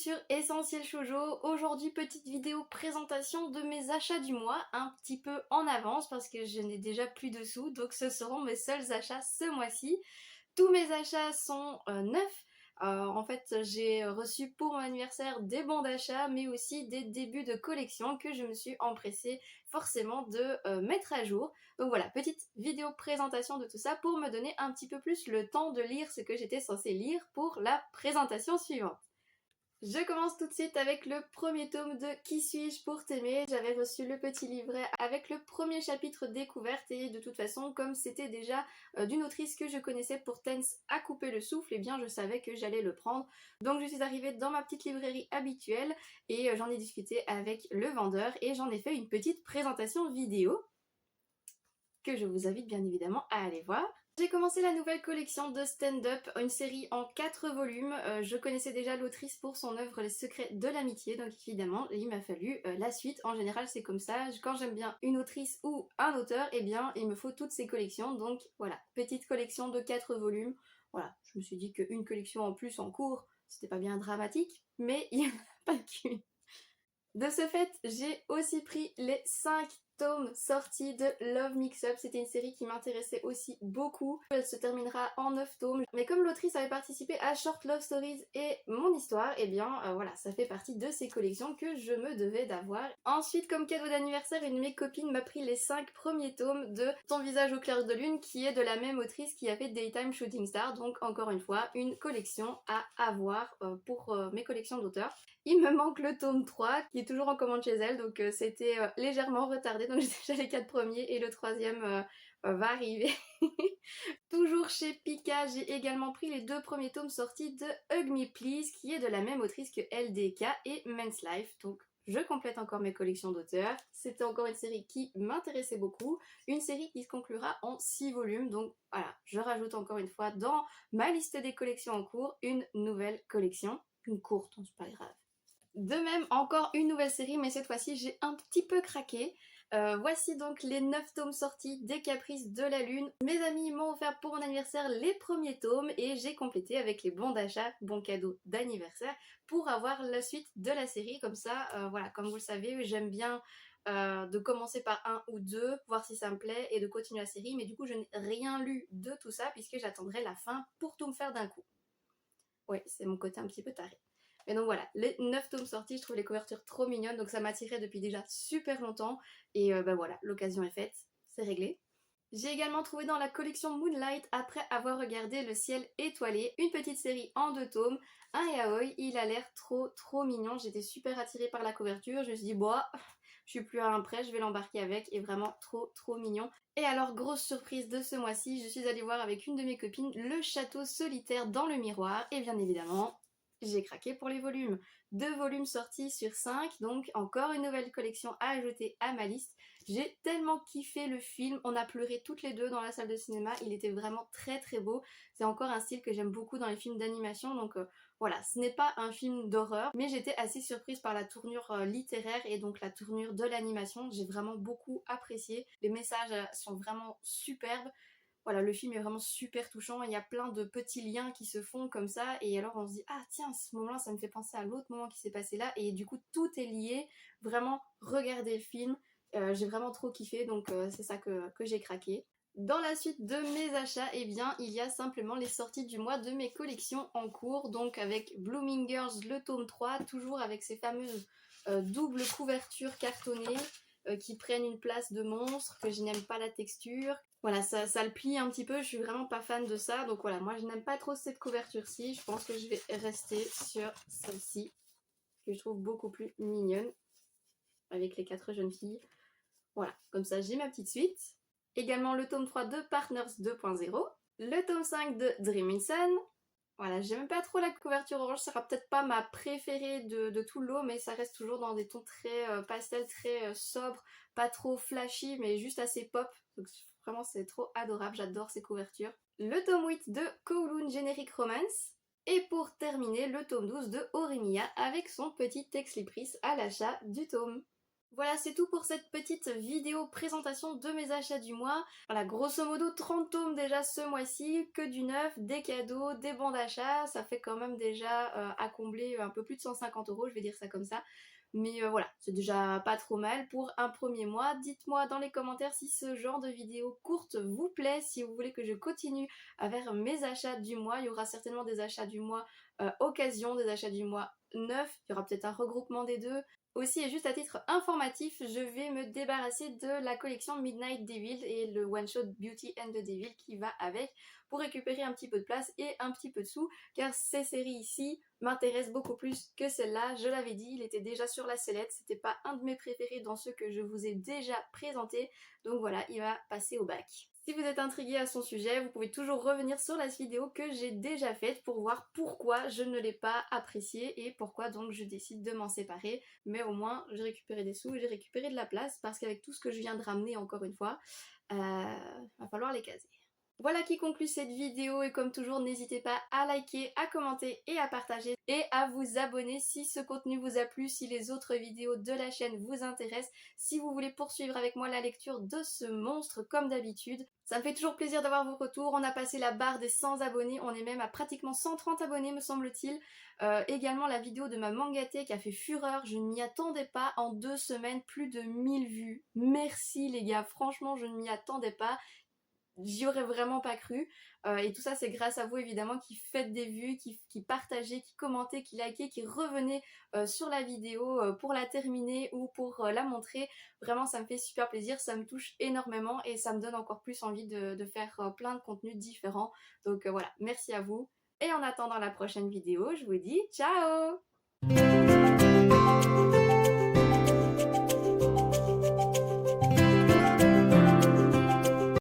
sur Essentiel Shoujo. Aujourd'hui, petite vidéo présentation de mes achats du mois, un petit peu en avance parce que je n'ai déjà plus de sous, donc ce seront mes seuls achats ce mois-ci. Tous mes achats sont neufs. En fait, j'ai reçu pour mon anniversaire des bons d'achat, mais aussi des débuts de collection que je me suis empressée forcément de mettre à jour. Donc voilà, petite vidéo présentation de tout ça pour me donner un petit peu plus le temps de lire ce que j'étais censée lire pour la présentation suivante. Je commence tout de suite avec le premier tome de Qui suis-je pour t'aimer. J'avais reçu le petit livret avec le premier chapitre découverte et de toute façon comme c'était déjà d'une autrice que je connaissais pour Tense à couper le souffle, et bien je savais que j'allais le prendre. Donc je suis arrivée dans ma petite librairie habituelle et j'en ai discuté avec le vendeur et j'en ai fait une petite présentation vidéo que je vous invite bien évidemment à aller voir. J'ai commencé la nouvelle collection de Stand Up, une série en 4 volumes. Je connaissais déjà l'autrice pour son œuvre Les Secrets de l'Amitié, donc évidemment il m'a fallu la suite. En général c'est comme ça, quand j'aime bien une autrice ou un auteur, eh bien il me faut toutes ces collections. Donc voilà, petite collection de 4 volumes. Voilà, je me suis dit qu'une collection en plus en cours, c'était pas bien dramatique, mais il n'y en a pas qu'une. De ce fait, j'ai aussi pris les 5 tomes sortis de Love Mix-Up. C'était une série qui m'intéressait aussi beaucoup. Elle se terminera en 9 tomes. Mais comme l'autrice avait participé à Short Love Stories et Mon Histoire, eh bien voilà, ça fait partie de ces collections que je me devais d'avoir. Ensuite, comme cadeau d'anniversaire, une de mes copines m'a pris les 5 premiers tomes de Ton visage au clair de lune, qui est de la même autrice qui a fait Daytime Shooting Star. Donc encore une fois, une collection à avoir pour mes collections d'auteurs. Il me manque le tome 3 qui est toujours en commande chez elle, donc c'était légèrement retardé, donc j'ai déjà les 4 premiers et le troisième va arriver. Toujours chez Pika, j'ai également pris les 2 premiers tomes sortis de Hug Me Please, qui est de la même autrice que LDK et Men's Life, donc je complète encore mes collections d'auteurs. C'était encore une série qui m'intéressait beaucoup, une série qui se conclura en 6 volumes, donc voilà, je rajoute encore une fois dans ma liste des collections en cours une nouvelle collection, une courte, c'est pas grave. De même, encore une nouvelle série, mais cette fois-ci j'ai un petit peu craqué. Voici donc les 9 tomes sortis des Caprices de la Lune. Mes amis m'ont offert pour mon anniversaire les premiers tomes et j'ai complété avec les bons d'achat, bons cadeaux d'anniversaire, pour avoir la suite de la série. Comme ça, voilà, comme vous le savez, j'aime bien de commencer par un ou deux, voir si ça me plaît et de continuer la série. Mais du coup, je n'ai rien lu de tout ça puisque j'attendrai la fin pour tout me faire d'un coup. Ouais, c'est mon côté un petit peu taré. Mais donc voilà, les 9 tomes sortis, je trouve les couvertures trop mignonnes, donc ça m'attirait depuis déjà super longtemps. Et bah voilà, l'occasion est faite, c'est réglé. J'ai également trouvé dans la collection Moonlight, après avoir regardé Le Ciel Étoilé, une petite série en 2 tomes, un yaoi. Il a l'air trop mignon, j'étais super attirée par la couverture, je me suis dit bah, je suis plus à un prêt, je vais l'embarquer avec, et vraiment trop mignon. Et alors, grosse surprise de ce mois-ci, je suis allée voir avec une de mes copines Le Château Solitaire dans le Miroir, et bien évidemment, j'ai craqué pour les volumes. 2 volumes sortis sur 5, donc encore une nouvelle collection à ajouter à ma liste. J'ai tellement kiffé le film, on a pleuré toutes les deux dans la salle de cinéma, il était vraiment très beau. C'est encore un style que j'aime beaucoup dans les films d'animation, donc voilà, ce n'est pas un film d'horreur, mais j'étais assez surprise par la tournure littéraire et donc la tournure de l'animation. J'ai vraiment beaucoup apprécié, les messages sont vraiment superbes. Voilà, le film est vraiment super touchant, il y a plein de petits liens qui se font comme ça, et alors on se dit ah tiens, ce moment-là ça me fait penser à l'autre moment qui s'est passé là, et du coup tout est lié. Vraiment, regardez le film, j'ai vraiment trop kiffé, donc c'est ça que j'ai craqué. Dans la suite de mes achats, eh bien il y a simplement les sorties du mois de mes collections en cours, donc avec Blooming Girls le tome 3, toujours avec ces fameuses doubles couvertures cartonnées qui prennent une place de monstre, que je n'aime pas la texture. Voilà, ça le plie un petit peu, je suis vraiment pas fan de ça, donc voilà, moi je n'aime pas trop cette couverture-ci, je pense que je vais rester sur celle-ci, que je trouve beaucoup plus mignonne, avec les 4 jeunes filles. Voilà, comme ça j'ai ma petite suite. Également le tome 3 de Partners 2.0, le tome 5 de Dream in Sun. Voilà, j'aime pas trop la couverture orange, ça sera peut-être pas ma préférée de tout le lot, mais ça reste toujours dans des tons très pastel, très sobres, pas trop flashy, mais juste assez pop. Donc vraiment c'est trop adorable, j'adore ces couvertures. Le tome 8 de Kowloon Generic Romance. Et pour terminer, le tome 12 de Oremiya avec son petit Exlibris à l'achat du tome. Voilà, c'est tout pour cette petite vidéo présentation de mes achats du mois. Voilà, grosso modo 30 tomes déjà ce mois-ci, que du neuf, des cadeaux, des bons d'achat, ça fait quand même déjà à combler un peu plus de 150 €, je vais dire ça comme ça. Mais voilà, c'est déjà pas trop mal pour un premier mois. Dites-moi dans les commentaires si ce genre de vidéo courte vous plaît, si vous voulez que je continue vers mes achats du mois. Il y aura certainement des achats du mois occasion, des achats du mois neufs, il y aura peut-être un regroupement des deux. Aussi, et juste à titre informatif, je vais me débarrasser de la collection Midnight Devil et le one-shot Beauty and the Devil qui va avec pour récupérer un petit peu de place et un petit peu de sous, car ces séries ici m'intéressent beaucoup plus que celle-là. Je l'avais dit, il était déjà sur la sellette, c'était pas un de mes préférés dans ceux que je vous ai déjà présentés, donc voilà, il va passer au bac. Si vous êtes intrigué à son sujet, vous pouvez toujours revenir sur la vidéo que j'ai déjà faite pour voir pourquoi je ne l'ai pas apprécié et pourquoi donc je décide de m'en séparer. Mais au moins, j'ai récupéré des sous et j'ai récupéré de la place parce qu'avec tout ce que je viens de ramener encore une fois, va falloir les caser. Voilà qui conclut cette vidéo et comme toujours n'hésitez pas à liker, à commenter et à partager et à vous abonner si ce contenu vous a plu, si les autres vidéos de la chaîne vous intéressent, si vous voulez poursuivre avec moi la lecture de ce monstre comme d'habitude. Ça me fait toujours plaisir d'avoir vos retours, on a passé la barre des 100 abonnés, on est même à pratiquement 130 abonnés me semble-t-il. Également la vidéo de ma mangatée qui a fait fureur, je ne m'y attendais pas, en 2 semaines plus de 1000 vues. Merci les gars, franchement je ne m'y attendais pas. J'y aurais vraiment pas cru. Et tout ça c'est grâce à vous évidemment qui faites des vues, qui partagez, qui commentez, qui likez, qui revenez sur la vidéo pour la terminer ou pour la montrer. Vraiment ça me fait super plaisir, ça me touche énormément et ça me donne encore plus envie de faire plein de contenus différents. Donc voilà, merci à vous. Et en attendant la prochaine vidéo, je vous dis ciao!